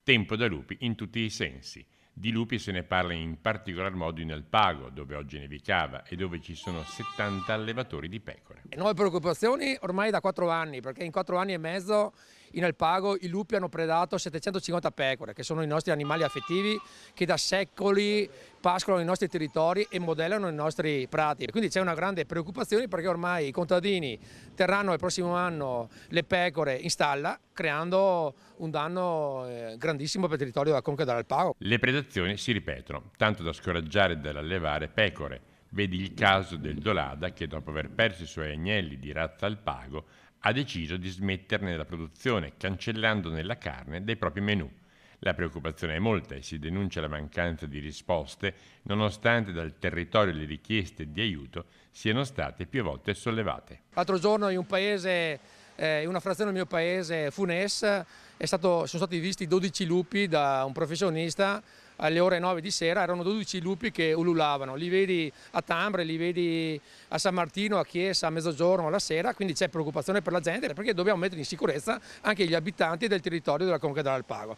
Tempo da lupi in tutti i sensi. Di lupi se ne parla in particolar modo in Alpago, dove oggi nevicava e dove ci sono 70 allevatori di pecore. Nuove preoccupazioni ormai da 4 anni, perché in 4 anni e mezzo in Alpago i lupi hanno predato 750 pecore, che sono i nostri animali affettivi che da secoli pascolano i nostri territori e modellano i nostri prati. Quindi c'è una grande preoccupazione perché ormai i contadini terranno il prossimo anno le pecore in stalla, creando un danno grandissimo per il territorio della Conca dell'Alpago. Le predazioni si ripetono, tanto da scoraggiare dall'allevare pecore. Vedi il caso del Dolada che dopo aver perso i suoi agnelli di razza Alpago ha deciso di smetterne la produzione, cancellandone la carne dai propri menù. La preoccupazione è molta e si denuncia la mancanza di risposte, nonostante dal territorio le richieste di aiuto siano state più volte sollevate. L'altro giorno in un paese, in una frazione del mio paese, Funes, sono stati visti 12 lupi da un professionista alle ore 9 di sera, erano 12 lupi che ululavano, li vedi a Tambre, li vedi a San Martino, a Chiesa, a mezzogiorno, alla sera, quindi c'è preoccupazione per la gente perché dobbiamo mettere in sicurezza anche gli abitanti del territorio della Conca dell'Alpago.